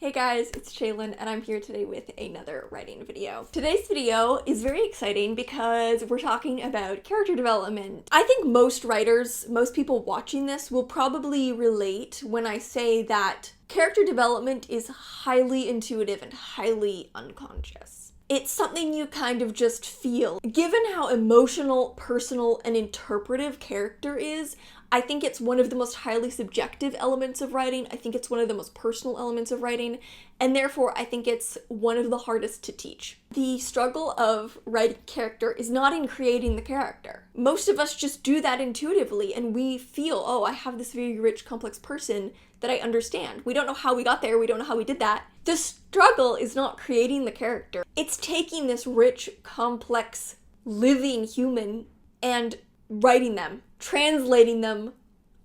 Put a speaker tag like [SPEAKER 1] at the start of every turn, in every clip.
[SPEAKER 1] Hey guys, it's Shaelin and I'm here today with another writing video. Today's video is very exciting because we're talking about character development. I think most writers, most people watching this will probably relate when I say that character development is highly intuitive and highly unconscious. It's something you kind of just feel. Given how emotional, personal, and interpretive character is, I think it's one of the most highly subjective elements of writing. I think it's one of the most personal elements of writing, and therefore I think it's one of the hardest to teach. The struggle of writing character is not in creating the character. Most of us just do that intuitively, and we feel, oh, I have this very rich, complex person that I understand. We don't know how we got there, we don't know how we did that. The struggle is not creating the character. It's taking this rich, complex, living human and writing them, translating them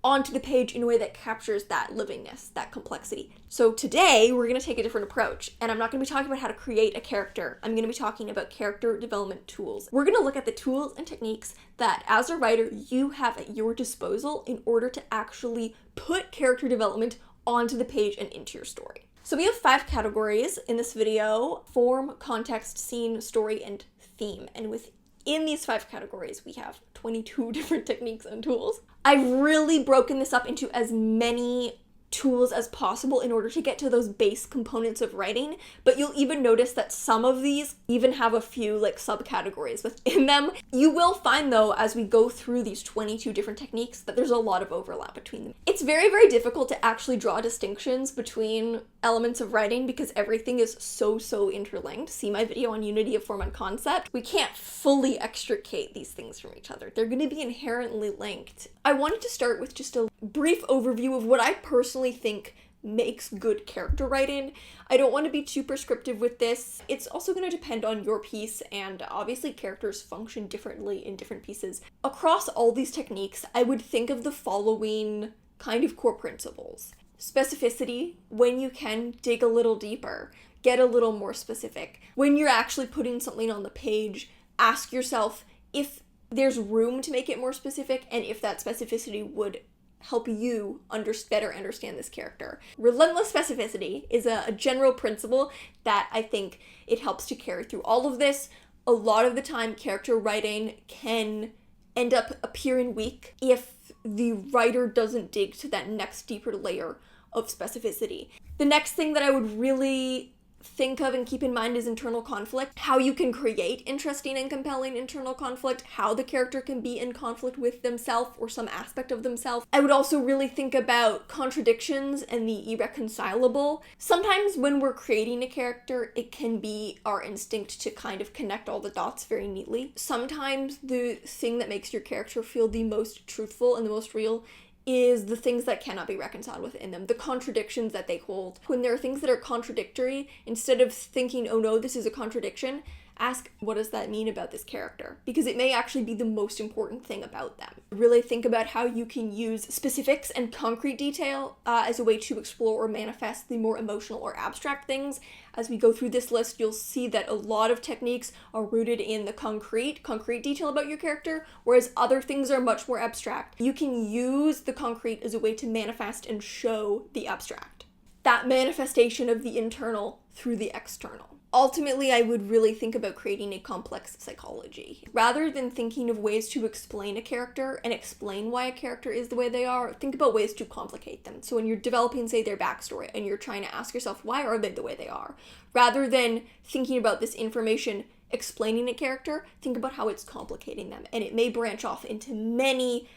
[SPEAKER 1] onto the page in a way that captures that livingness, that complexity. So today, we're going to take a different approach, and I'm not going to be talking about how to create a character. I'm going to be talking about character development tools. We're going to look at the tools and techniques that, as a writer, you have at your disposal in order to actually put character development onto the page and into your story. So we have 5 categories in this video: form, context, scene, story, and theme. And within these 5 categories, we have 22 different techniques and tools. I've really broken this up into as many tools as possible in order to get to those base components of writing, but you'll even notice that some of these even have a few subcategories within them. You will find though, as we go through these 22 different techniques, that there's a lot of overlap between them. It's very, very difficult to actually draw distinctions between elements of writing because everything is so interlinked. See my video on unity of form and concept. We can't fully extricate these things from each other. They're going to be inherently linked. I wanted to start with just a brief overview of what I personally think makes good character writing. I don't want to be too prescriptive with this. It's also going to depend on your piece, and obviously characters function differently in different pieces. Across all these techniques, I would think of the following kind of core principles. Specificity, when you can dig a little deeper, get a little more specific. When you're actually putting something on the page, ask yourself if there's room to make it more specific and if that specificity would help you better understand this character. Relentless specificity is a general principle that I think it helps to carry through all of this. A lot of the time, character writing can end up appearing weak if the writer doesn't dig to that next deeper layer of specificity. The next thing that I would really think of and keep in mind is internal conflict. How you can create interesting and compelling internal conflict, how the character can be in conflict with themselves or some aspect of themselves. I would also really think about contradictions and the irreconcilable. Sometimes when we're creating a character, it can be our instinct to kind of connect all the dots very neatly. Sometimes the thing that makes your character feel the most truthful and the most real is the things that cannot be reconciled within them, the contradictions that they hold. When there are things that are contradictory, instead of thinking, oh no, this is a contradiction, ask, what does that mean about this character? Because it may actually be the most important thing about them. Really think about how you can use specifics and concrete detail as a way to explore or manifest the more emotional or abstract things. As we go through this list, you'll see that a lot of techniques are rooted in the concrete detail about your character, whereas other things are much more abstract. You can use the concrete as a way to manifest and show the abstract. That manifestation of the internal through the external. Ultimately, I would really think about creating a complex psychology. Rather than thinking of ways to explain a character and explain why a character is the way they are, think about ways to complicate them. So when you're developing, say, their backstory, and you're trying to ask yourself, why are they the way they are? Rather than thinking about this information explaining a character, think about how it's complicating them. And it may branch off into many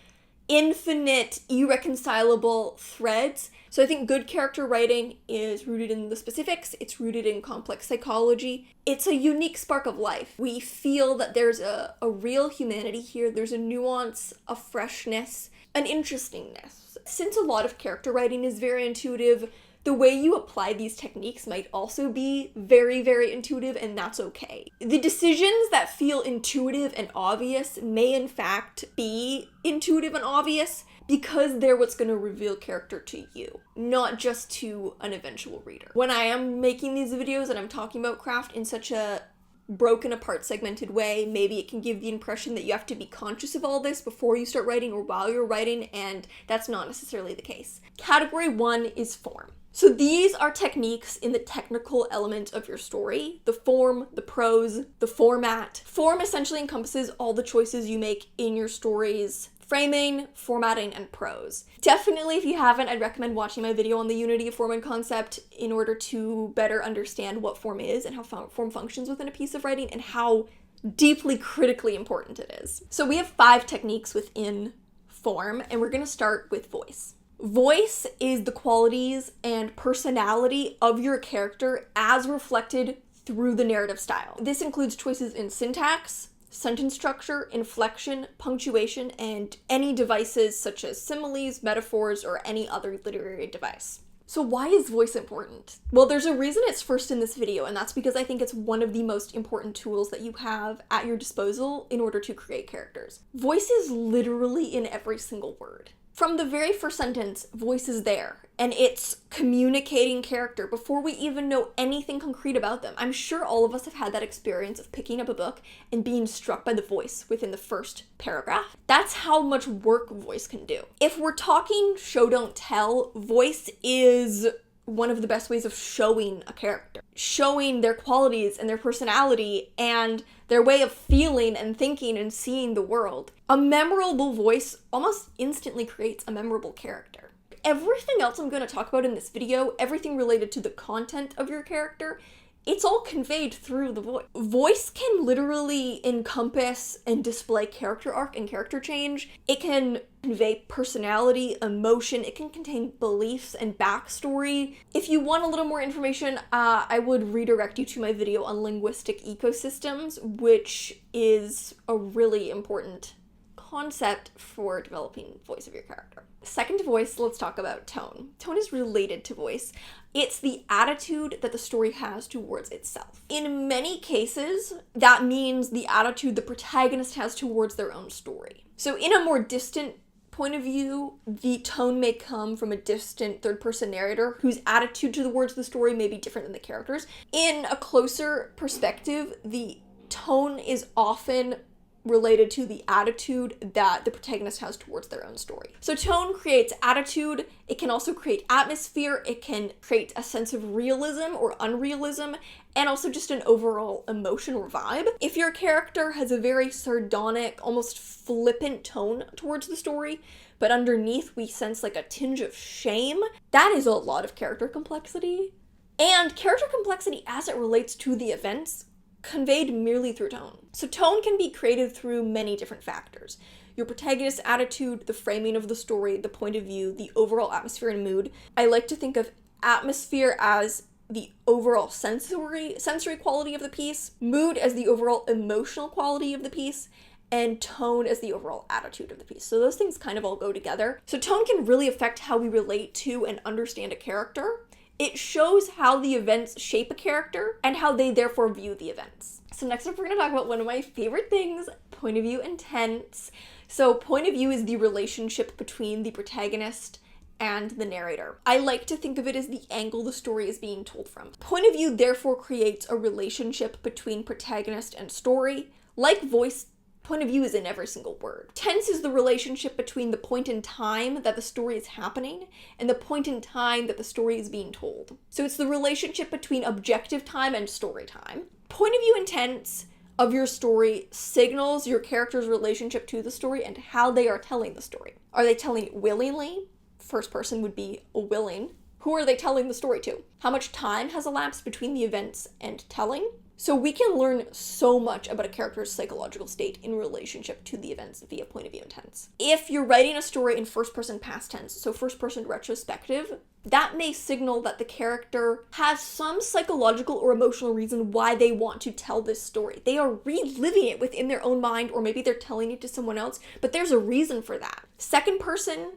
[SPEAKER 1] infinite, irreconcilable threads. So I think good character writing is rooted in the specifics, it's rooted in complex psychology. It's a unique spark of life. We feel that there's a real humanity here, there's a nuance, a freshness, an interestingness. Since a lot of character writing is very intuitive, the way you apply these techniques might also be very, very intuitive, and that's okay. The decisions that feel intuitive and obvious may in fact be intuitive and obvious because they're what's going to reveal character to you, not just to an eventual reader. When I am making these videos and I'm talking about craft in such a broken apart, segmented way. Maybe it can give the impression that you have to be conscious of all this before you start writing or while you're writing, and that's not necessarily the case. Category 1 is form. So these are techniques in the technical element of your story: the form, the prose, the format. Form essentially encompasses all the choices you make in your stories: framing, formatting, and prose. Definitely, if you haven't, I'd recommend watching my video on the unity of form and concept in order to better understand what form is and how form functions within a piece of writing and how deeply critically important it is. So we have 5 techniques within form, and we're going to start with voice. Voice is the qualities and personality of your character as reflected through the narrative style. This includes choices in syntax, sentence structure, inflection, punctuation, and any devices such as similes, metaphors, or any other literary device. So why is voice important? Well, there's a reason it's first in this video, and that's because I think it's one of the most important tools that you have at your disposal in order to create characters. Voice is literally in every single word. From the very first sentence, voice is there, and it's communicating character before we even know anything concrete about them. I'm sure all of us have had that experience of picking up a book and being struck by the voice within the first paragraph. That's how much work voice can do. If we're talking show don't tell, voice is one of the best ways of showing a character, showing their qualities and their personality and their way of feeling and thinking and seeing the world. A memorable voice almost instantly creates a memorable character. Everything else I'm going to talk about in this video, everything related to the content of your character, it's all conveyed through the voice. Voice can literally encompass and display character arc and character change. It can convey personality, emotion. It can contain beliefs and backstory. If you want a little more information, I would redirect you to my video on linguistic ecosystems, which is a really important concept for developing voice of your character. Second to voice, let's talk about tone. Tone is related to voice. It's the attitude that the story has towards itself. In many cases, that means the attitude the protagonist has towards their own story. So in a more distant point of view, the tone may come from a distant third-person narrator whose attitude towards the story may be different than the characters. In a closer perspective, the tone is often related to the attitude that the protagonist has towards their own story. So tone creates attitude, it can also create atmosphere, it can create a sense of realism or unrealism, and also just an overall emotional vibe. If your character has a very sardonic, almost flippant tone towards the story, but underneath we sense like a tinge of shame, that is a lot of character complexity. And character complexity as it relates to the events conveyed merely through tone. So tone can be created through many different factors. Your protagonist's attitude, the framing of the story, the point of view, the overall atmosphere and mood. I like to think of atmosphere as the overall sensory quality of the piece, mood as the overall emotional quality of the piece, and tone as the overall attitude of the piece. So those things kind of all go together. So tone can really affect how we relate to and understand a character. It shows how the events shape a character and how they therefore view the events. So next up, we're going to talk about one of my favorite things, point of view and tense. So point of view is the relationship between the protagonist and the narrator. I like to think of it as the angle the story is being told from. Point of view therefore creates a relationship between protagonist and story. Like voice, point of view is in every single word. Tense is the relationship between the point in time that the story is happening and the point in time that the story is being told. So it's the relationship between objective time and story time. Point of view and tense of your story signals your character's relationship to the story and how they are telling the story. Are they telling it willingly? First person would be willing. Who are they telling the story to? How much time has elapsed between the events and telling? So we can learn so much about a character's psychological state in relationship to the events via point of view and tense. If you're writing a story in first person past tense, so first person retrospective, that may signal that the character has some psychological or emotional reason why they want to tell this story. They are reliving it within their own mind, or maybe they're telling it to someone else, but there's a reason for that. Second person,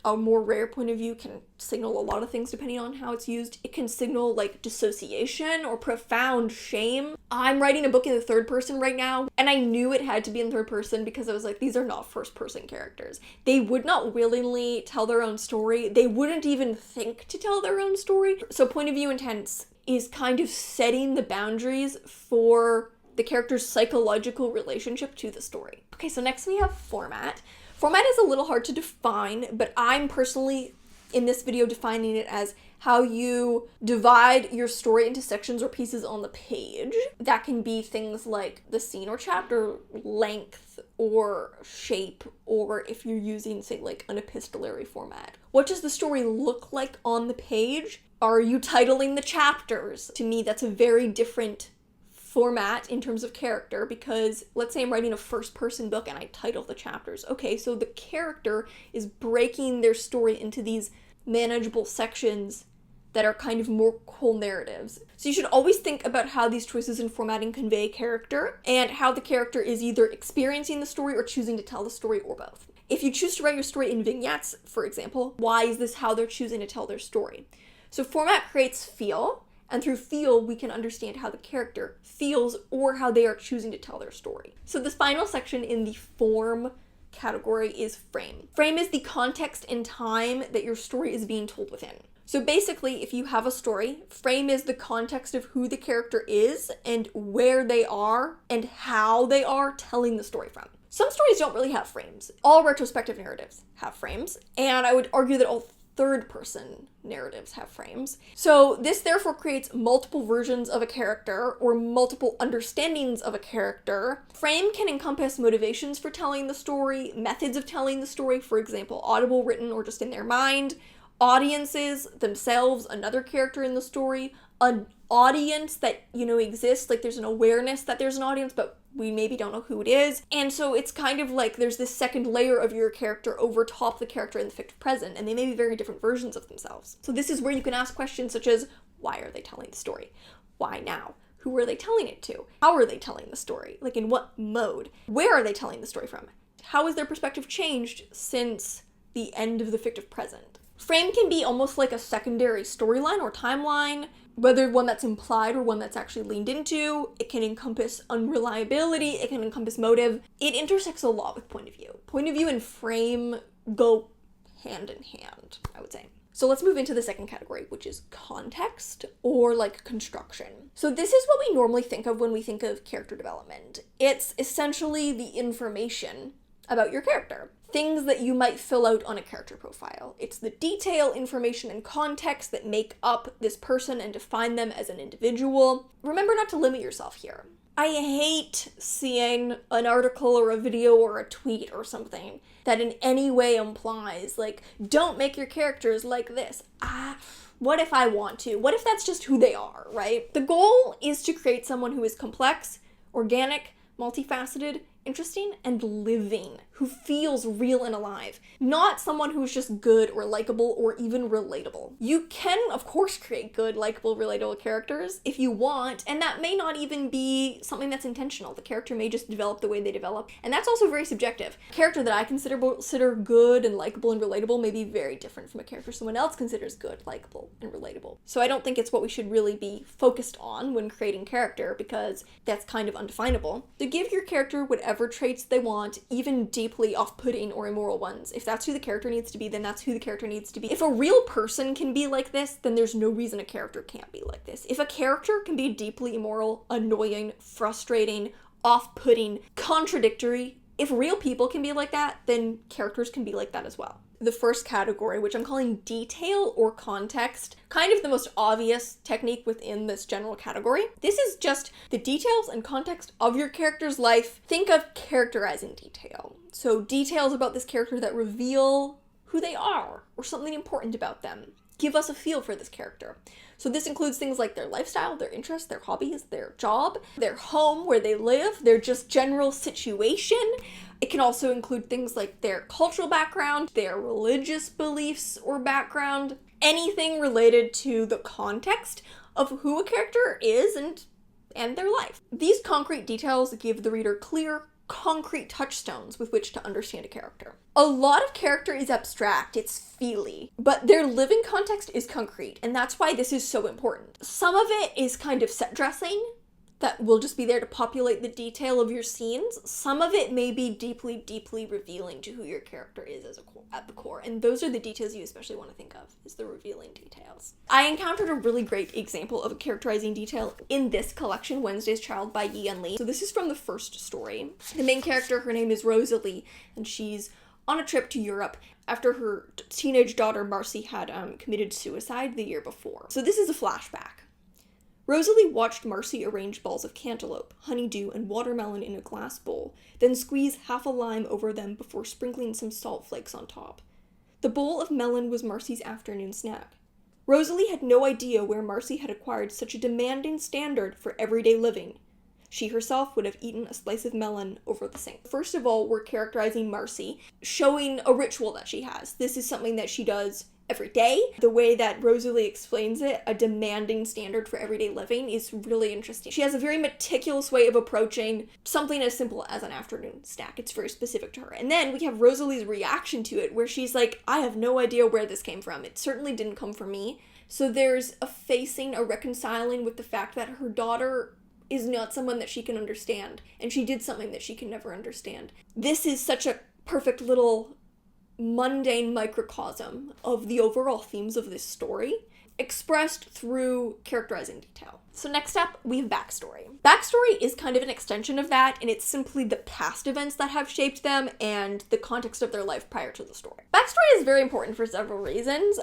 [SPEAKER 1] a more rare point of view, can signal a lot of things depending on how it's used. It can signal like dissociation or profound shame. I'm writing a book in the third person right now, and I knew it had to be in third person because I was like, these are not first person characters. They would not willingly tell their own story. They wouldn't even think to tell their own story. So point of view and tense is kind of setting the boundaries for the character's psychological relationship to the story. Okay, so next we have format. Format is a little hard to define, but I'm personally in this video defining it as how you divide your story into sections or pieces on the page. That can be things like the scene or chapter length or shape, or if you're using, say, like an epistolary format. What does the story look like on the page? Are you titling the chapters? To me, that's a very different format in terms of character, because let's say I'm writing a first-person book and I title the chapters. Okay, so the character is breaking their story into these manageable sections that are kind of more whole narratives. So you should always think about how these choices in formatting convey character, and how the character is either experiencing the story or choosing to tell the story, or both. If you choose to write your story in vignettes, for example, why is this how they're choosing to tell their story? So format creates feel, and through feel, we can understand how the character feels or how they are choosing to tell their story. So this final section in the form category is frame. Frame is the context and time that your story is being told within. So basically, if you have a story, frame is the context of who the character is and where they are and how they are telling the story from. Some stories don't really have frames. All retrospective narratives have frames, and I would argue that all third-person narratives have frames. So this therefore creates multiple versions of a character or multiple understandings of a character. Frame can encompass motivations for telling the story, methods of telling the story, for example, audible, written, or just in their mind, audiences themselves, another character in the story, an audience that, exists, like there's an awareness that there's an audience, but we maybe don't know who it is. And so it's kind of like there's this second layer of your character over top the character in the fictive present, and they may be very different versions of themselves. So this is where you can ask questions such as, why are they telling the story? Why now? Who are they telling it to? How are they telling the story? Like, in what mode? Where are they telling the story from? How has their perspective changed since the end of the fictive present? Frame can be almost like a secondary storyline or timeline, whether one that's implied or one that's actually leaned into. It can encompass unreliability, it can encompass motive. It intersects a lot with point of view. Point of view and frame go hand in hand, I would say. So let's move into the second category, which is context, or like construction. So this is what we normally think of when we think of character development. It's essentially the information about your character. Things that you might fill out on a character profile. It's the detail, information, and context that make up this person and define them as an individual. Remember not to limit yourself here. I hate seeing an article or a video or a tweet or something that in any way implies, like, don't make your characters like this. What if I want to? What if that's just who they are, right? The goal is to create someone who is complex, organic, multifaceted, interesting, and living, who feels real and alive, not someone who's just good or likable or even relatable. You can, of course, create good, likable, relatable characters if you want, and that may not even be something that's intentional. The character may just develop the way they develop, and that's also very subjective. A character that I consider good and likable and relatable may be very different from a character someone else considers good, likable, and relatable. So I don't think it's what we should really be focused on when creating character, because that's kind of undefinable. So give your character whatever traits they want, even deeply off-putting or immoral ones. If that's who the character needs to be, then that's who the character needs to be. If a real person can be like this, then there's no reason a character can't be like this. If a character can be deeply immoral, annoying, frustrating, off-putting, contradictory, if real people can be like that, then characters can be like that as well. The first category, which I'm calling detail or context, kind of the most obvious technique within this general category. This is just the details and context of your character's life. Think of characterizing detail. So details about this character that reveal who they are or something important about them. Give us a feel for this character. So this includes things like their lifestyle, their interests, their hobbies, their job, their home, where they live, their just general situation. It can also include things like their cultural background, their religious beliefs or background, anything related to the context of who a character is and their life. These concrete details give the reader clear, concrete touchstones with which to understand a character. A lot of character is abstract, it's feely, but their living context is concrete, and that's why this is so important. Some of it is kind of set dressing. that will just be there to populate the detail of your scenes. Some of it may be deeply, deeply revealing to who your character is at the core. And those are the details you especially want to think of, is the revealing details. I encountered a really great example of a characterizing detail in this collection, Wednesday's Child by Yi Lee. So this is from the first story. The main character, her name is Rosalie, and she's on a trip to Europe after her teenage daughter Marcy had committed suicide the year before. So this is a flashback. Rosalie watched Marcy arrange balls of cantaloupe, honeydew, and watermelon in a glass bowl, then squeeze half a lime over them before sprinkling some salt flakes on top. The bowl of melon was Marcy's afternoon snack. Rosalie had no idea where Marcy had acquired such a demanding standard for everyday living. She herself would have eaten a slice of melon over the sink. First of all, we're characterizing Marcy, showing a ritual that she has. This is something that she does every day. The way that Rosalie explains it, a demanding standard for everyday living, is really interesting. She has a very meticulous way of approaching something as simple as an afternoon snack. It's very specific to her. And then we have Rosalie's reaction to it, where she's like, I have no idea where this came from. It certainly didn't come from me. So there's a facing, a reconciling with the fact that her daughter is not someone that she can understand, and she did something that she can never understand. This is such a perfect little mundane microcosm of the overall themes of this story, expressed through characterizing detail. So next up, we have backstory. Backstory is kind of an extension of that, and it's simply the past events that have shaped them and the context of their life prior to the story. Backstory is very important for several reasons.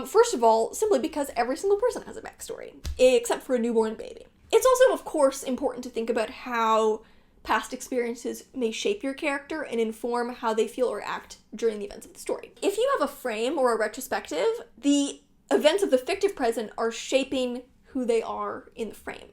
[SPEAKER 1] First of all, simply because every single person has a backstory, except for a newborn baby. It's also, of course, important to think about how past experiences may shape your character and inform how they feel or act during the events of the story. If you have a frame or a retrospective, the events of the fictive present are shaping who they are in the frame.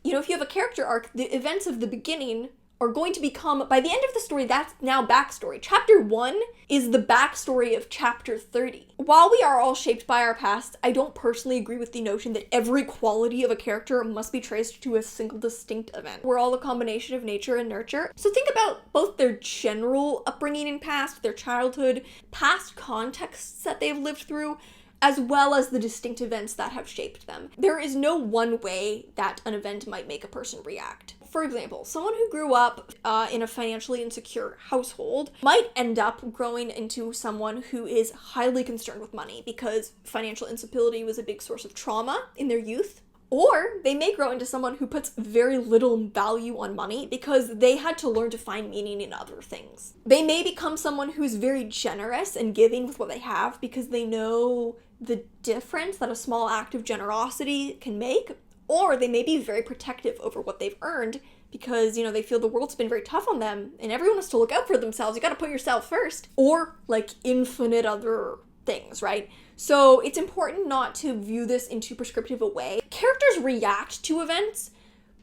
[SPEAKER 1] You know, if you have a character arc, the events of the beginning are going to become, by the end of the story, that's now backstory. Chapter 1 is the backstory of chapter 30. While we are all shaped by our past, I don't personally agree with the notion that every quality of a character must be traced to a single distinct event. We're all a combination of nature and nurture. So think about both their general upbringing and past, their childhood, past contexts that they've lived through, as well as the distinct events that have shaped them. There is no one way that an event might make a person react. For example, someone who grew up in a financially insecure household might end up growing into someone who is highly concerned with money because financial instability was a big source of trauma in their youth. Or they may grow into someone who puts very little value on money because they had to learn to find meaning in other things. They may become someone who's very generous and giving with what they have because they know the difference that a small act of generosity can make. Or they may be very protective over what they've earned because, you know, they feel the world's been very tough on them and everyone has to look out for themselves. You gotta put yourself first. Or, like, infinite other things, right? So it's important not to view this in too prescriptive a way. Characters react to events,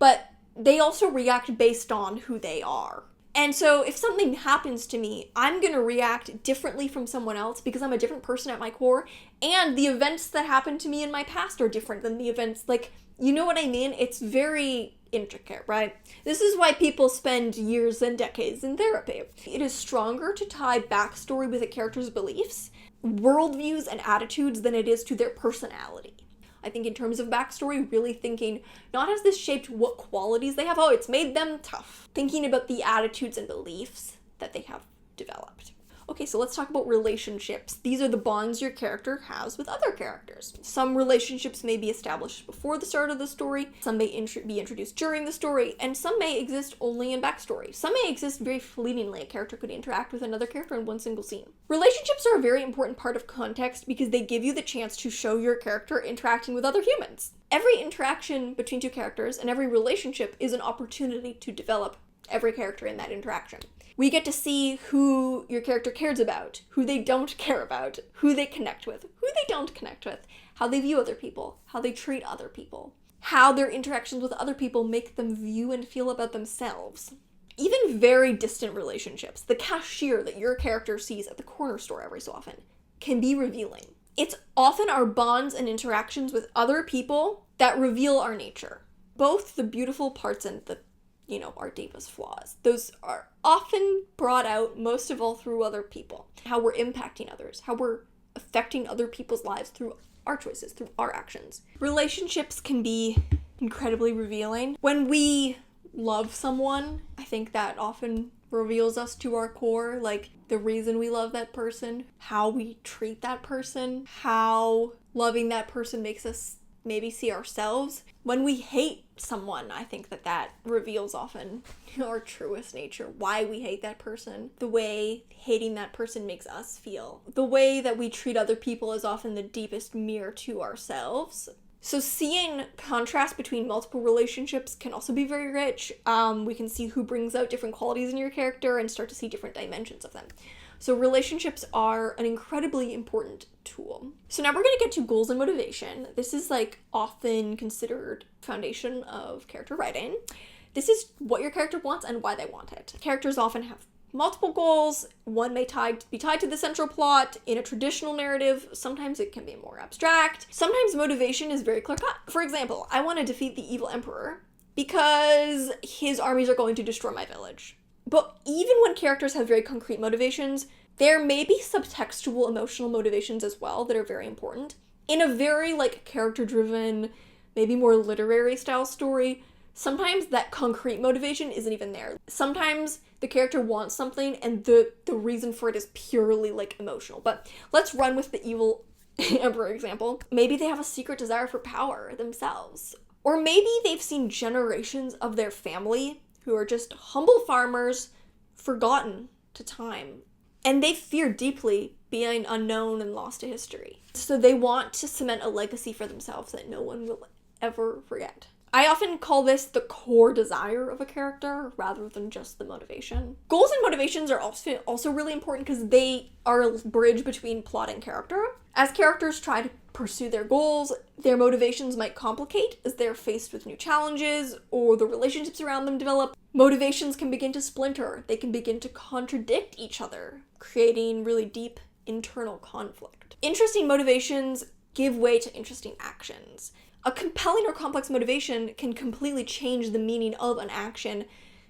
[SPEAKER 1] but they also react based on who they are. And so if something happens to me, I'm gonna react differently from someone else because I'm a different person at my core, and the events that happened to me in my past are different than the events, like, you know what I mean? It's very intricate, right? This is why people spend years and decades in therapy. It is stronger to tie backstory with a character's beliefs, worldviews, and attitudes than it is to their personality. I think in terms of backstory, really thinking, not has this shaped what qualities they have, oh, it's made them tough. Thinking about the attitudes and beliefs that they have developed. Okay, so let's talk about relationships. These are the bonds your character has with other characters. Some relationships may be established before the start of the story, some may be introduced during the story, and some may exist only in backstory. Some may exist very fleetingly. A character could interact with another character in one single scene. Relationships are a very important part of context because they give you the chance to show your character interacting with other humans. Every interaction between two characters and every relationship is an opportunity to develop every character in that interaction. We get to see who your character cares about, who they don't care about, who they connect with, who they don't connect with, how they view other people, how they treat other people, how their interactions with other people make them view and feel about themselves. Even very distant relationships, the cashier that your character sees at the corner store every so often, can be revealing. It's often our bonds and interactions with other people that reveal our nature. Both the beautiful parts and the our deepest flaws. Those are often brought out most of all through other people. How we're impacting others, how we're affecting other people's lives through our choices, through our actions. Relationships can be incredibly revealing. When we love someone, I think that often reveals us to our core, like the reason we love that person, how we treat that person, how loving that person makes us maybe see ourselves. When we hate someone, I think that reveals often our truest nature, why we hate that person, the way hating that person makes us feel. The way that we treat other people is often the deepest mirror to ourselves. So seeing contrast between multiple relationships can also be very rich. We can see who brings out different qualities in your character and start to see different dimensions of them. So relationships are an incredibly important tool. So now we're going to get to goals and motivation. This is like often considered foundation of character writing. This is what your character wants and why they want it. Characters often have multiple goals. One may be tied to the central plot. In a traditional narrative, sometimes it can be more abstract. Sometimes motivation is very clear-cut. For example, I want to defeat the evil emperor because his armies are going to destroy my village. But even when characters have very concrete motivations, there may be subtextual emotional motivations as well that are very important. In a very like character-driven, maybe more literary style story, sometimes that concrete motivation isn't even there. Sometimes the character wants something and the reason for it is purely like emotional. But let's run with the evil emperor example. Maybe they have a secret desire for power themselves. Or maybe they've seen generations of their family who are just humble farmers, forgotten to time. And they fear deeply being unknown and lost to history. So they want to cement a legacy for themselves that no one will ever forget. I often call this the core desire of a character rather than just the motivation. Goals and motivations are also really important because they are a bridge between plot and character. As characters try to pursue their goals, their motivations might complicate as they're faced with new challenges or the relationships around them develop. Motivations can begin to splinter. They can begin to contradict each other, creating really deep internal conflict. Interesting motivations give way to interesting actions. A compelling or complex motivation can completely change the meaning of an action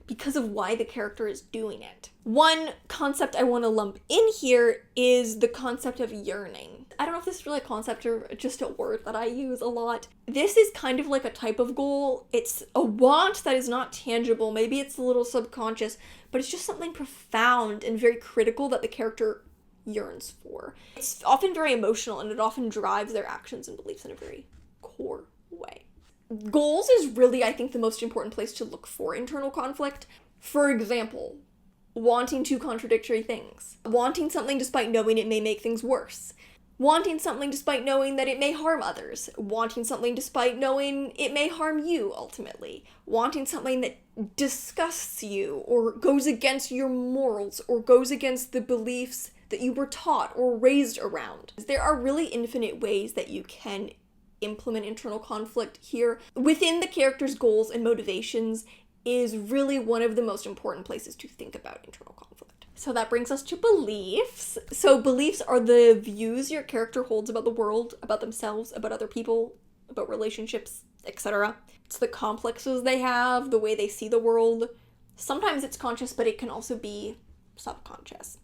[SPEAKER 1] because of why the character is doing it. One concept I want to lump in here is the concept of yearning. I don't know if this is really a concept or just a word that I use a lot. This is kind of like a type of goal. It's a want that is not tangible. Maybe it's a little subconscious, but it's just something profound and very critical that the character yearns for. It's often very emotional and it often drives their actions and beliefs in a very core way. Goals is really, I think, the most important place to look for internal conflict. For example, wanting two contradictory things. Wanting something despite knowing it may make things worse. Wanting something despite knowing that it may harm others. Wanting something despite knowing it may harm you, ultimately. Wanting something that disgusts you, or goes against your morals, or goes against the beliefs that you were taught or raised around. There are really infinite ways that you can implement internal conflict here. Within the character's goals and motivations is really one of the most important places to think about internal conflict. So that brings us to beliefs. So beliefs are the views your character holds about the world, about themselves, about other people, about relationships, etc. It's the complexes they have, the way they see the world. Sometimes it's conscious, but it can also be subconscious.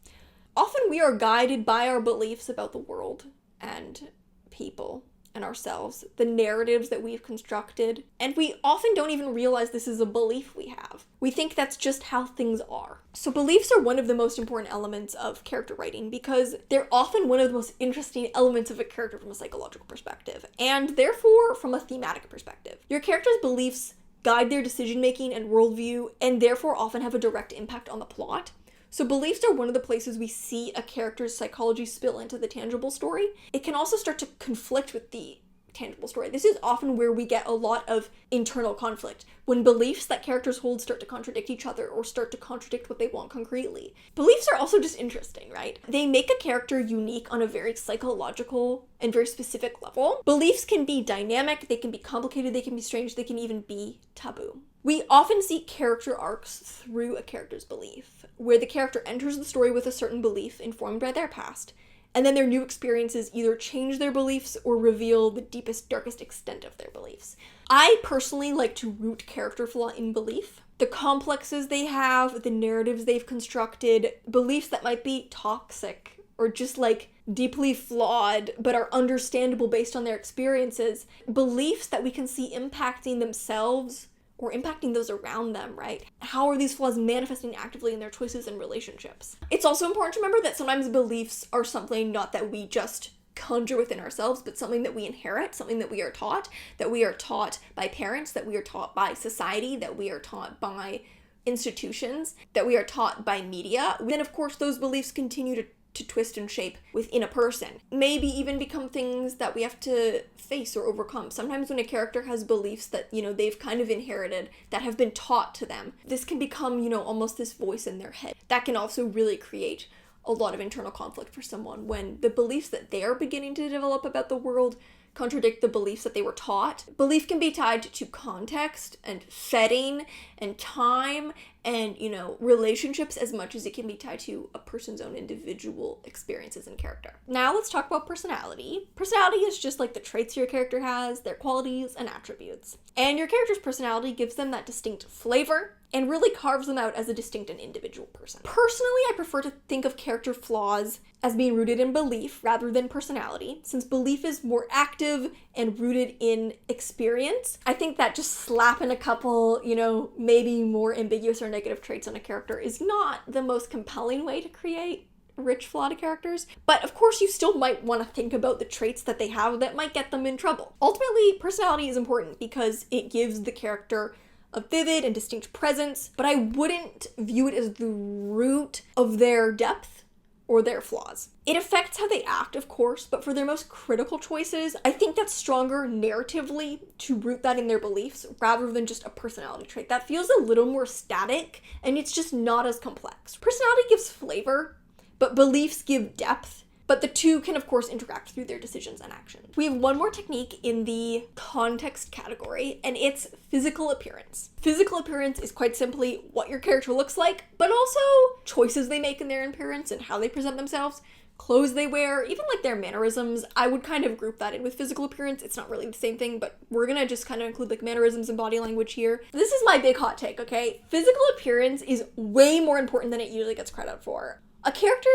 [SPEAKER 1] Often we are guided by our beliefs about the world and people and ourselves, the narratives that we've constructed, and we often don't even realize this is a belief we have. We think that's just how things are. So beliefs are one of the most important elements of character writing because they're often one of the most interesting elements of a character from a psychological perspective, and therefore from a thematic perspective. Your character's beliefs guide their decision-making and worldview, and therefore often have a direct impact on the plot. So beliefs are one of the places we see a character's psychology spill into the tangible story. It can also start to conflict with the tangible story. This is often where we get a lot of internal conflict, when beliefs that characters hold start to contradict each other or start to contradict what they want concretely. Beliefs are also just interesting, right? They make a character unique on a very psychological and very specific level. Beliefs can be dynamic, they can be complicated, they can be strange, they can even be taboo. We often see character arcs through a character's belief, where the character enters the story with a certain belief informed by their past, and then their new experiences either change their beliefs or reveal the deepest, darkest extent of their beliefs. I personally like to root character flaw in belief. The complexes they have, the narratives they've constructed, beliefs that might be toxic or just like deeply flawed but are understandable based on their experiences, beliefs that we can see impacting themselves or impacting those around them, right? How are these flaws manifesting actively in their choices and relationships? It's also important to remember that sometimes beliefs are something not that we just conjure within ourselves, but something that we inherit, something that we are taught by parents, that we are taught by society, that we are taught by institutions, that we are taught by media. Then, of course, those beliefs continue to twist and shape within a person. Maybe even become things that we have to face or overcome. Sometimes when a character has beliefs that, they've kind of inherited, that have been taught to them, this can become, almost this voice in their head. That can also really create a lot of internal conflict for someone when the beliefs that they are beginning to develop about the world contradict the beliefs that they were taught. Belief can be tied to context and setting and time and, relationships as much as it can be tied to a person's own individual experiences and character. Now let's talk about personality. Personality is just like the traits your character has, their qualities and attributes. And your character's personality gives them that distinct flavor and really carves them out as a distinct and individual person. Personally, I prefer to think of character flaws as being rooted in belief rather than personality, since belief is more active and rooted in experience. I think that just slapping a couple, maybe more ambiguous or negative traits on a character is not the most compelling way to create rich, flawed characters. But of course, you still might want to think about the traits that they have that might get them in trouble. Ultimately, personality is important because it gives the character a vivid and distinct presence, but I wouldn't view it as the root of their depth or their flaws. It affects how they act, of course, but for their most critical choices, I think that's stronger narratively to root that in their beliefs rather than just a personality trait. That feels a little more static, and it's just not as complex. Personality gives flavor, but beliefs give depth. But the two can, of course, interact through their decisions and actions. We have one more technique in the context category, and it's physical appearance. Physical appearance is quite simply what your character looks like, but also choices they make in their appearance and how they present themselves, clothes they wear, even like their mannerisms. I would kind of group that in with physical appearance. It's not really the same thing, but we're gonna just kind of include like mannerisms and body language here. This is my big hot take, okay? Physical appearance is way more important than it usually gets credit for. A character's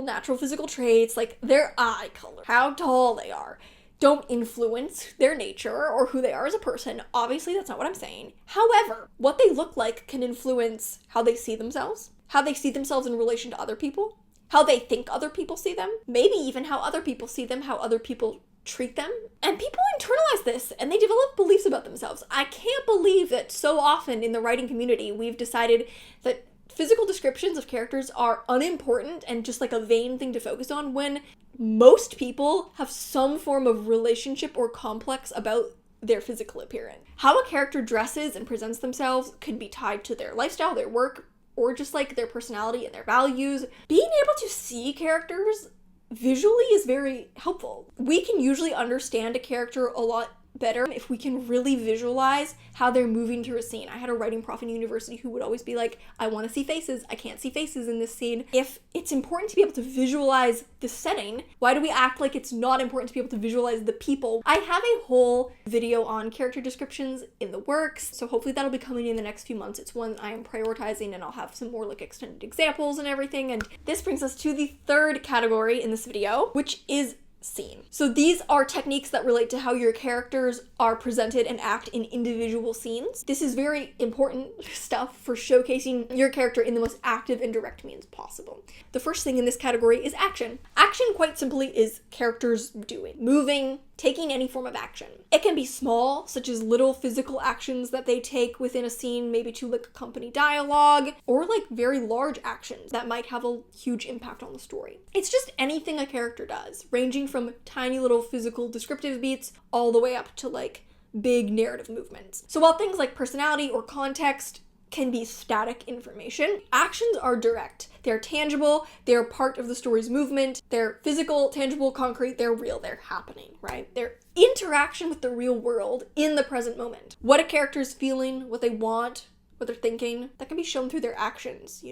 [SPEAKER 1] natural physical traits, like their eye color, how tall they are, don't influence their nature or who they are as a person. Obviously, that's not what I'm saying. However, what they look like can influence how they see themselves in relation to other people, how they think other people see them, maybe even how other people see them, how other people treat them. And people internalize this and they develop beliefs about themselves. I can't believe that so often in the writing community, we've decided that physical descriptions of characters are unimportant and just like a vain thing to focus on when most people have some form of relationship or complex about their physical appearance. How a character dresses and presents themselves could be tied to their lifestyle, their work, or just like their personality and their values. Being able to see characters visually is very helpful. We can usually understand a character a lot better if we can really visualize how they're moving through a scene. I had a writing prof in university who would always be like, I want to see faces. I can't see faces in this scene. If it's important to be able to visualize the setting, why do we act like it's not important to be able to visualize the people? I have a whole video on character descriptions in the works, so hopefully that'll be coming in the next few months. It's one I am prioritizing, and I'll have some more like extended examples and everything. And this brings us to the third category in this video, which is scene. So these are techniques that relate to how your characters are presented and act in individual scenes. This is very important stuff for showcasing your character in the most active and direct means possible. The first thing in this category is action. Action, quite simply, is characters doing, moving, taking any form of action. It can be small, such as little physical actions that they take within a scene, maybe to like accompany dialogue, or like very large actions that might have a huge impact on the story. It's just anything a character does, ranging from tiny little physical descriptive beats all the way up to like big narrative movements. So while things like personality or context can be static information, actions are direct. They're tangible, they're part of the story's movement, they're physical, tangible, concrete, they're real, they're happening, right? They're interaction with the real world in the present moment. What a character's feeling, what they want, what they're thinking, that can be shown through their actions,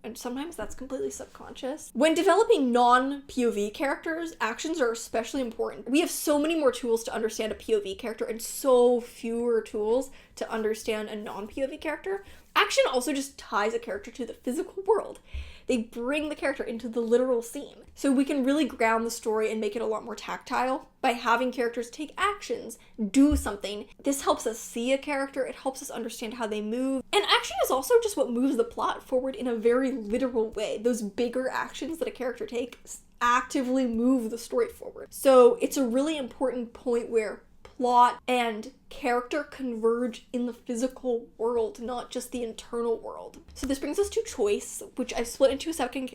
[SPEAKER 1] and sometimes that's completely subconscious. When developing non-POV characters, actions are especially important. We have so many more tools to understand a POV character and so fewer tools to understand a non-POV character. Action also just ties a character to the physical world. They bring the character into the literal scene. So we can really ground the story and make it a lot more tactile by having characters take actions, do something. This helps us see a character, it helps us understand how they move. And action is also just what moves the plot forward in a very literal way. Those bigger actions that a character takes actively move the story forward. So it's a really important point where plot and character converge in the physical world, not just the internal world. So this brings us to choice, which I've split into a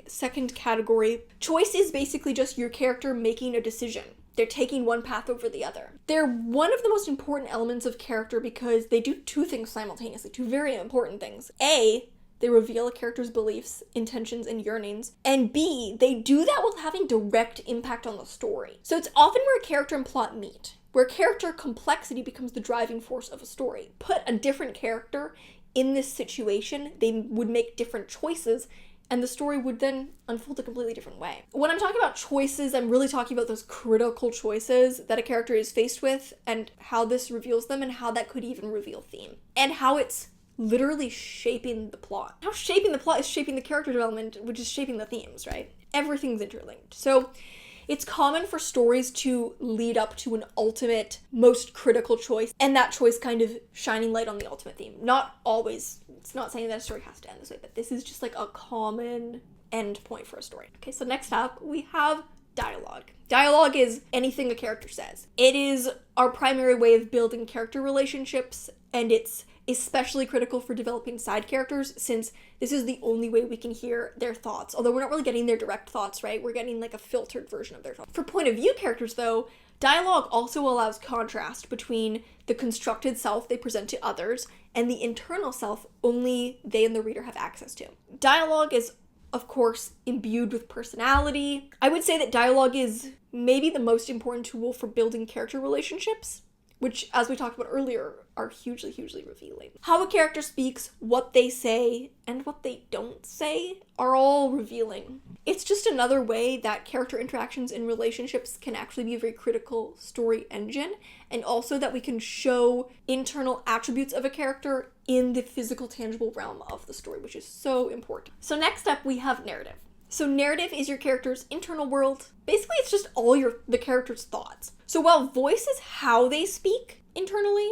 [SPEAKER 1] second category. Choice is basically just your character making a decision. They're taking one path over the other. They're one of the most important elements of character because they do two things simultaneously, two very important things. A, they reveal a character's beliefs, intentions, and yearnings. And B, they do that while having direct impact on the story. So it's often where character and plot meet, where character complexity becomes the driving force of a story. Put a different character in this situation, they would make different choices, and the story would then unfold a completely different way. When I'm talking about choices, I'm really talking about those critical choices that a character is faced with, and how this reveals them, and how that could even reveal theme. And how it's literally shaping the plot. How shaping the plot is shaping the character development, which is shaping the themes, right? Everything's interlinked. So it's common for stories to lead up to an ultimate, most critical choice, and that choice kind of shining light on the ultimate theme. Not always. It's not saying that a story has to end this way, but this is just like a common end point for a story. Okay, so next up, we have dialogue. Dialogue is anything a character says. It is our primary way of building character relationships, and it's especially critical for developing side characters, since this is the only way we can hear their thoughts. Although we're not really getting their direct thoughts, right? We're getting like a filtered version of their thoughts. For point of view characters, though, dialogue also allows contrast between the constructed self they present to others and the internal self only they and the reader have access to. Dialogue is, of course, imbued with personality. I would say that dialogue is maybe the most important tool for building character relationships, which, as we talked about earlier, are hugely, hugely revealing. How a character speaks, what they say, and what they don't say are all revealing. It's just another way that character interactions in relationships can actually be a very critical story engine, and also that we can show internal attributes of a character in the physical, tangible realm of the story, which is so important. So next up, we have narrative. So narrative is your character's internal world. Basically, it's just all the character's thoughts. So while voice is how they speak internally,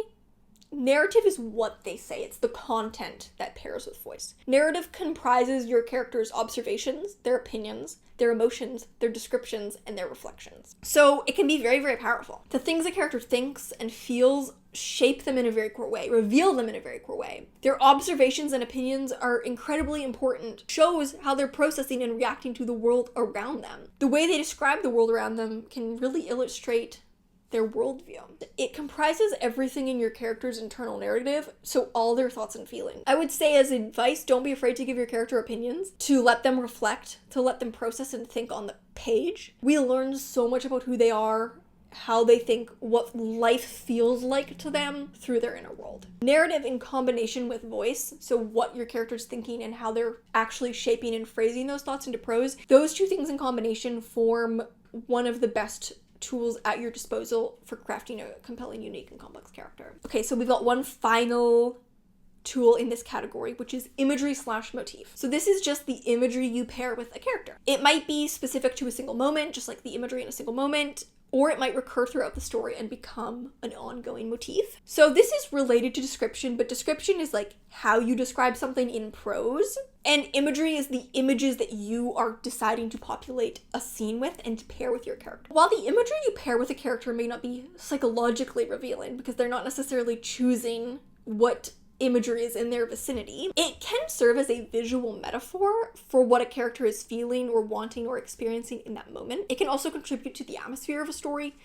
[SPEAKER 1] narrative is what they say. It's the content that pairs with voice. Narrative comprises your character's observations, their opinions, their emotions, their descriptions, and their reflections. So it can be very, very powerful. The things a character thinks and feels shape them in a very core way, reveal them in a very core way. Their observations and opinions are incredibly important. Shows how they're processing and reacting to the world around them. The way they describe the world around them can really illustrate their worldview. It comprises everything in your character's internal narrative, so all their thoughts and feelings. I would say as advice, don't be afraid to give your character opinions, to let them reflect, to let them process and think on the page. We learn so much about who they are, how they think, what life feels like to them through their inner world. Narrative in combination with voice, so what your character's thinking and how they're actually shaping and phrasing those thoughts into prose, those two things in combination form one of the best tools at your disposal for crafting a compelling, unique, and complex character. Okay, so we've got one final tool in this category, which is imagery / motif. So this is just the imagery you pair with a character. It might be specific to a single moment, just like the imagery in a single moment, or it might recur throughout the story and become an ongoing motif. So this is related to description, but description is like how you describe something in prose, and imagery is the images that you are deciding to populate a scene with and to pair with your character. While the imagery you pair with a character may not be psychologically revealing, because they're not necessarily choosing what imagery is in their vicinity, it can serve as a visual metaphor for what a character is feeling or wanting or experiencing in that moment. It can also contribute to the atmosphere of a story,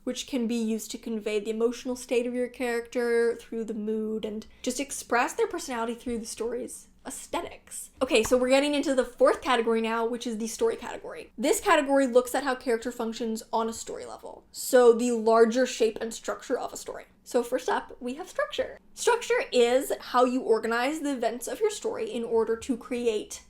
[SPEAKER 1] which can be used to convey the emotional state of your character through the mood and just express their personality through the story's aesthetics. Okay, so we're getting into the fourth category now, which is the story category. This category looks at how character functions on a story level, so the larger shape and structure of a story. So first up, we have structure. Structure is how you organize the events of your story in order to create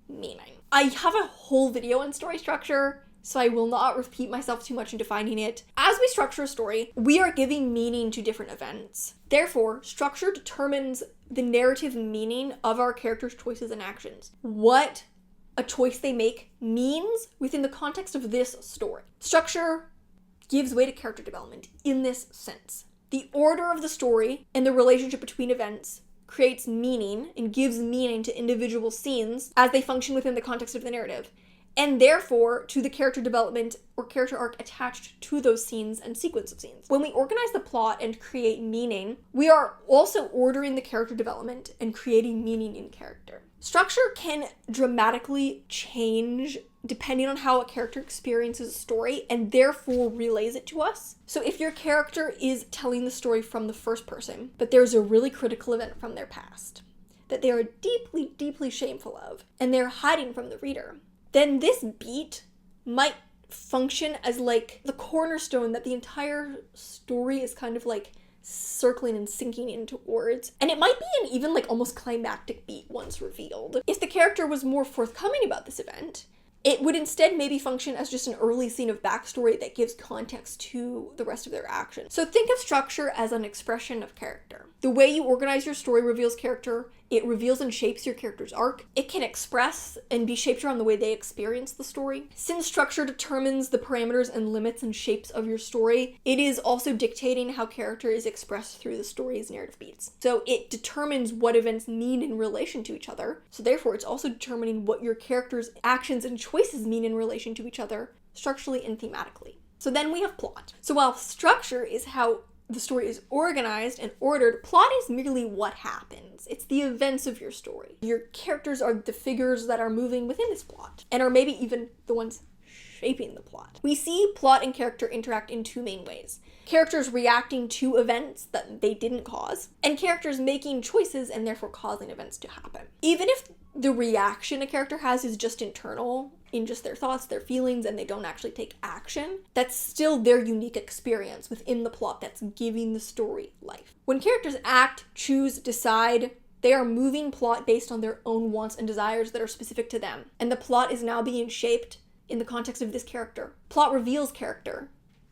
[SPEAKER 1] meaning. I have a whole video on story structure, so I will not repeat myself too much in defining it. As we structure a story, we are giving meaning to different events. Therefore, structure determines the narrative meaning of our characters' choices and actions. What a choice they make means within the context of this story. Structure gives way to character development in this sense. The order of the story and the relationship between events creates meaning and gives meaning to individual scenes as they function within the context of the narrative, and therefore to the character development or character arc attached to those scenes and sequence of scenes. When we organize the plot and create meaning, we are also ordering the character development and creating meaning in character. Structure can dramatically change depending on how a character experiences a story and therefore relays it to us. So if your character is telling the story from the first person, but there's a really critical event from their past that they are deeply, deeply shameful of, and they're hiding from the reader, then this beat might function as like the cornerstone that the entire story is kind of like circling and sinking in towards. And it might be an even like almost climactic beat once revealed. If the character was more forthcoming about this event, it would instead maybe function as just an early scene of backstory that gives context to the rest of their actions. So think of structure as an expression of character. The way you organize your story reveals character. It reveals and shapes your character's arc. It can express and be shaped around the way they experience the story. Since structure determines the parameters and limits and shapes of your story, it is also dictating how character is expressed through the story's narrative beats. So it determines what events mean in relation to each other. So therefore, it's also determining what your character's actions and choices mean in relation to each other, structurally and thematically. So then we have plot. So while structure is how the story is organized and ordered, plot is merely what happens. It's the events of your story. Your characters are the figures that are moving within this plot, and are maybe even the ones shaping the plot. We see plot and character interact in two main ways. Characters reacting to events that they didn't cause, and characters making choices and therefore causing events to happen. Even if the reaction a character has is just internal, in just their thoughts, their feelings, and they don't actually take action, that's still their unique experience within the plot that's giving the story life. When characters act, choose, decide, they are moving plot based on their own wants and desires that are specific to them, and the plot is now being shaped in the context of this character. Plot reveals character,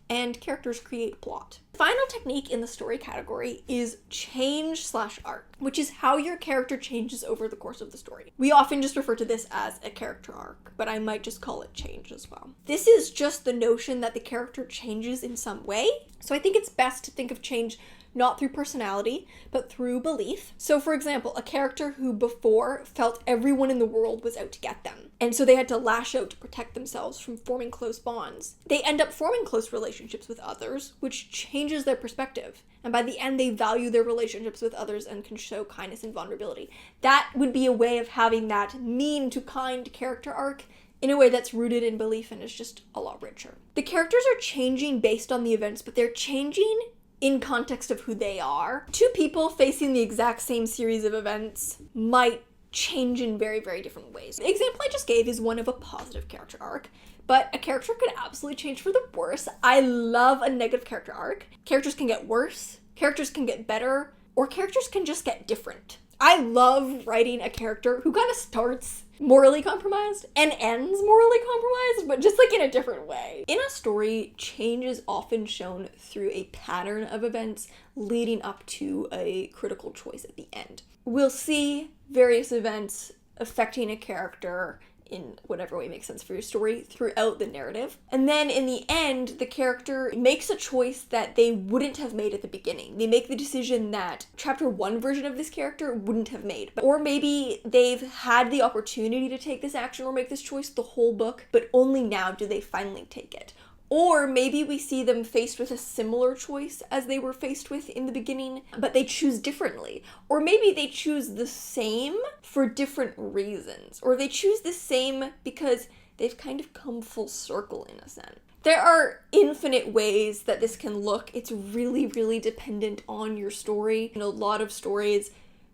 [SPEAKER 1] and characters create plot. The final technique in the story category is change/arc, which is how your character changes over the course of the story. We often just refer to this as a character arc, but I might just call it change as well. This is just the notion that the character changes in some way. So I think it's best to think of change not through personality, but through belief. So for example, a character who before felt everyone in the world was out to get them, and so they had to lash out to protect themselves from forming close bonds. They end up forming close relationships with others, which changes their perspective. And by the end, they value their relationships with others and can show kindness and vulnerability. That would be a way of having that mean to kind character arc in a way that's rooted in belief and is just a lot richer. The characters are changing based on the events, but they're changing in context of who they are. Two people facing the exact same series of events might change in very, very different ways. The example I just gave is one of a positive character arc, but a character could absolutely change for the worse. I love a negative character arc. Characters can get worse, characters can get better, or characters can just get different. I love writing a character who kind of starts morally compromised and ends morally compromised, but just like in a different way. In a story, change is often shown through a pattern of events leading up to a critical choice at the end. We'll see various events affecting a character in whatever way makes sense for your story throughout the narrative. And then in the end, the character makes a choice that they wouldn't have made at the beginning. They make the decision that chapter 1 version of this character wouldn't have made. Or maybe they've had the opportunity to take this action or make this choice the whole book, but only now do they finally take it. Or maybe we see them faced with a similar choice as they were faced with in the beginning, but they choose differently. Or maybe they choose the same for different reasons. Or they choose the same because they've kind of come full circle in a sense. There are infinite ways that this can look. It's really, really dependent on your story. In a lot of stories,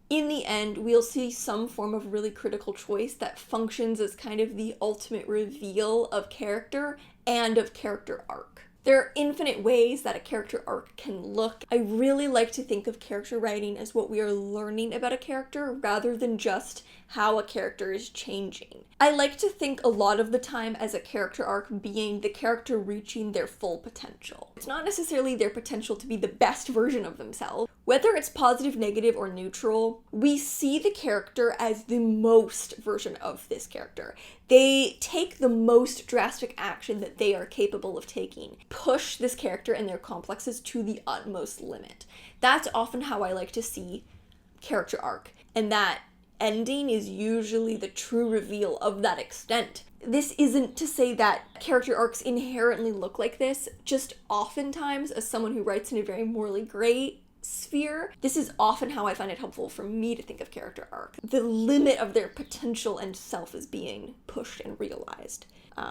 [SPEAKER 1] in the end, we'll see some form of really critical choice that functions as kind of the ultimate reveal of character and of character arc. There are infinite ways that a character arc can look. I really like to think of character writing as what we are learning about a character rather than just how a character is changing. I like to think a lot of the time as a character arc being the character reaching their full potential. It's not necessarily their potential to be the best version of themselves. Whether it's positive, negative, or neutral, we see the character as the most version of this character. They take the most drastic action that they are capable of taking, push this character and their complexes to the utmost limit. That's often how I like to see character arc, and that ending is usually the true reveal of that extent. This isn't to say that character arcs inherently look like this, just oftentimes, as someone who writes in a very morally gray sphere, this is often how I find it helpful for me to think of character arc. The limit of their potential and self is being pushed and realized,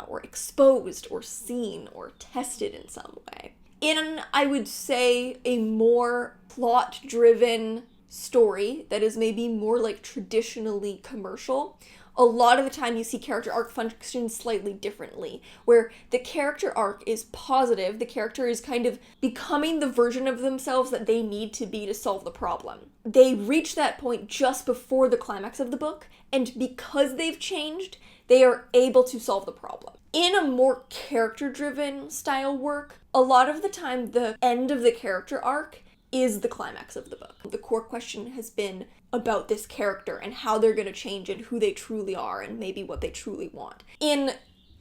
[SPEAKER 1] or exposed, or seen, or tested in some way. In, I would say, a more plot-driven story that is maybe more like traditionally commercial, a lot of the time you see character arc function slightly differently, where the character arc is positive, the character is kind of becoming the version of themselves that they need to be to solve the problem. They reach that point just before the climax of the book, and because they've changed, they are able to solve the problem. In a more character-driven style work, a lot of the time the end of the character arc is the climax of the book. The core question has been about this character and how they're going to change and who they truly are and maybe what they truly want. In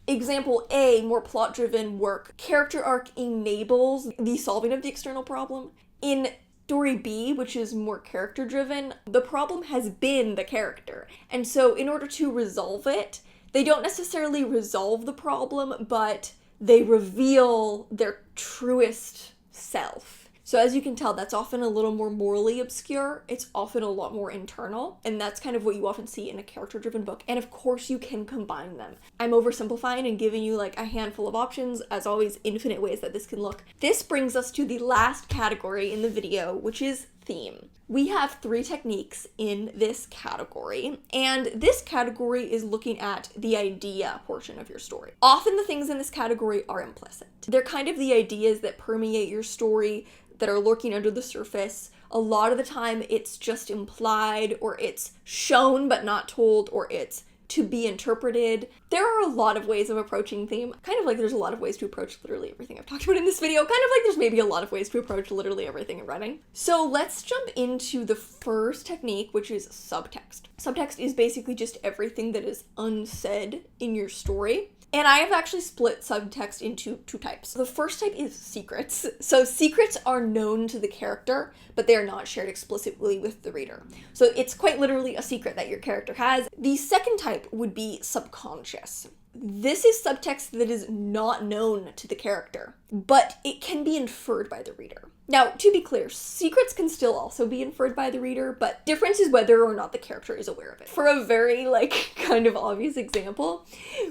[SPEAKER 1] example A, more plot-driven work, character arc enables the solving of the external problem. In story B, which is more character-driven, the problem has been the character. And so in order to resolve it, they don't necessarily resolve the problem, but they reveal their truest self. So as you can tell, that's often a little more morally obscure. It's often a lot more internal, and that's kind of what you often see in a character-driven book. And of course you can combine them. I'm oversimplifying and giving you like a handful of options, as always, infinite ways that this can look. This brings us to the last category in the video, which is theme. We have 3 techniques in this category, and this category is looking at the idea portion of your story. Often the things in this category are implicit. They're kind of the ideas that permeate your story, that are lurking under the surface. A lot of the time it's just implied, or it's shown but not told, or it's to be interpreted. There are a lot of ways of approaching theme, kind of like there's a lot of ways to approach literally everything I've talked about in this video, kind of like there's maybe a lot of ways to approach literally everything in writing. So let's jump into the first technique, which is subtext. Subtext is basically just everything that is unsaid in your story. And I have actually split subtext into 2 types. The first type is secrets. So secrets are known to the character, but they are not shared explicitly with the reader. So it's quite literally a secret that your character has. The second type would be subconscious. This is subtext that is not known to the character, but it can be inferred by the reader. Now, to be clear, secrets can still also be inferred by the reader, but difference is whether or not the character is aware of it. For a very, kind of obvious example,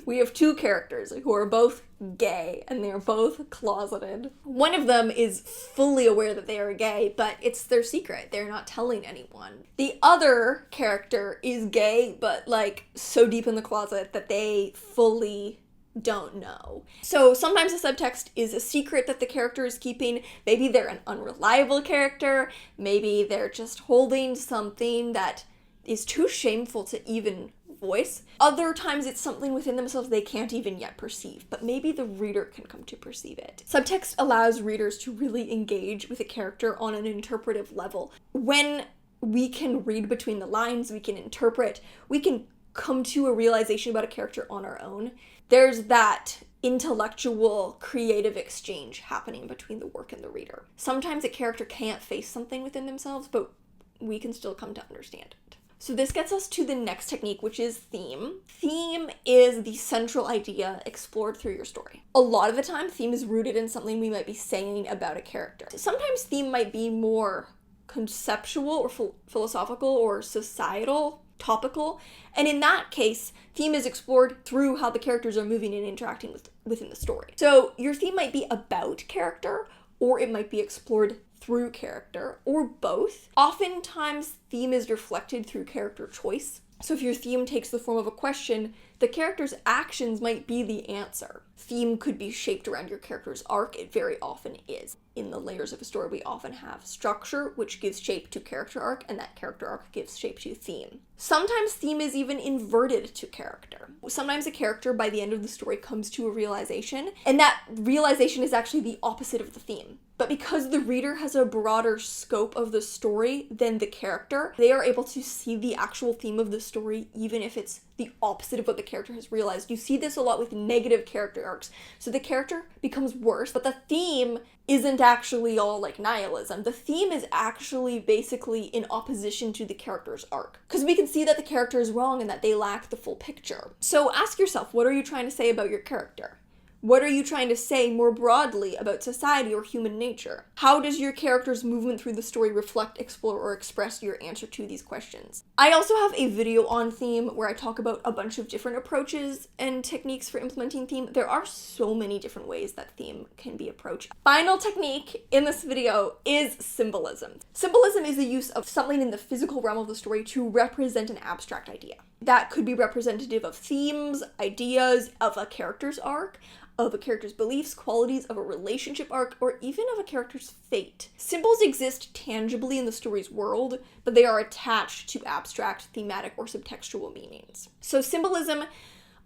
[SPEAKER 1] we have 2 characters who are both gay, and they are both closeted. One of them is fully aware that they are gay, but it's their secret. They're not telling anyone. The other character is gay, but, so deep in the closet that they fully don't know. So sometimes the subtext is a secret that the character is keeping. Maybe they're an unreliable character. Maybe they're just holding something that is too shameful to even voice. Other times it's something within themselves they can't even yet perceive, but maybe the reader can come to perceive it. Subtext allows readers to really engage with a character on an interpretive level. When we can read between the lines, we can interpret, we can come to a realization about a character on our own. There's that intellectual, creative exchange happening between the work and the reader. Sometimes a character can't face something within themselves, but we can still come to understand it. So this gets us to the next technique, which is theme. Theme is the central idea explored through your story. A lot of the time, theme is rooted in something we might be saying about a character. Sometimes theme might be more conceptual or philosophical or societal, topical, and in that case, theme is explored through how the characters are moving and interacting within the story. So your theme might be about character, or it might be explored through character, or both. Oftentimes, theme is reflected through character choice. So if your theme takes the form of a question, The character's actions might be the answer. Theme could be shaped around your character's arc. It very often is. In the layers of a story, we often have structure, which gives shape to character arc, and that character arc gives shape to theme. Sometimes theme is even inverted to character. Sometimes a character, by the end of the story, comes to a realization, and that realization is actually the opposite of the theme. But because the reader has a broader scope of the story than the character, they are able to see the actual theme of the story even if it's the opposite of what the character has realized. You see this a lot with negative character arcs. So the character becomes worse, but the theme isn't actually all like nihilism. The theme is actually basically in opposition to the character's arc. Because we can see that the character is wrong and that they lack the full picture. So ask yourself, what are you trying to say about your character? What are you trying to say more broadly about society or human nature? How does your character's movement through the story reflect, explore, or express your answer to these questions? I also have a video on theme where I talk about a bunch of different approaches and techniques for implementing theme. There are so many different ways that theme can be approached. Final technique in this video is symbolism. Symbolism is the use of something in the physical realm of the story to represent an abstract idea. That could be representative of themes, ideas, of a character's arc, of a character's beliefs, qualities, of a relationship arc, or even of a character's fate. Symbols exist tangibly in the story's world, but they are attached to abstract, thematic, or subtextual meanings. So symbolism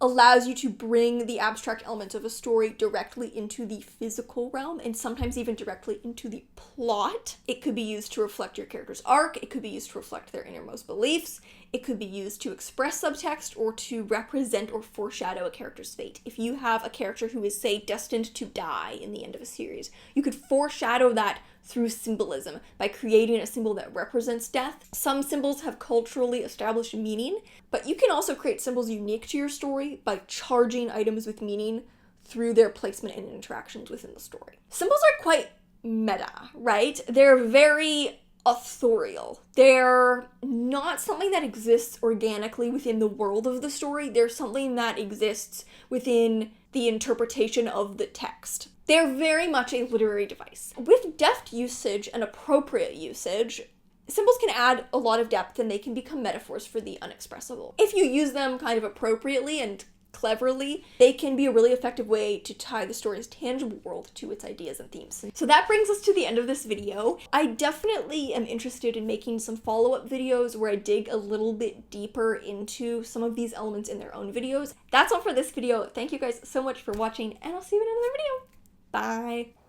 [SPEAKER 1] allows you to bring the abstract elements of a story directly into the physical realm, and sometimes even directly into the plot. It could be used to reflect your character's arc, it could be used to reflect their innermost beliefs, it could be used to express subtext or to represent or foreshadow a character's fate. If you have a character who is, say, destined to die in the end of a series, you could foreshadow that through symbolism by creating a symbol that represents death. Some symbols have culturally established meaning, but you can also create symbols unique to your story by charging items with meaning through their placement and interactions within the story. Symbols are quite meta, right? They're very authorial. They're not something that exists organically within the world of the story. They're something that exists within the interpretation of the text. They're very much a literary device. With deft usage and appropriate usage, symbols can add a lot of depth and they can become metaphors for the unexpressible. If you use them kind of appropriately and cleverly, they can be a really effective way to tie the story's tangible world to its ideas and themes. So that brings us to the end of this video. I definitely am interested in making some follow-up videos where I dig a little bit deeper into some of these elements in their own videos. That's all for this video. Thank you guys so much for watching, and I'll see you in another video. Bye!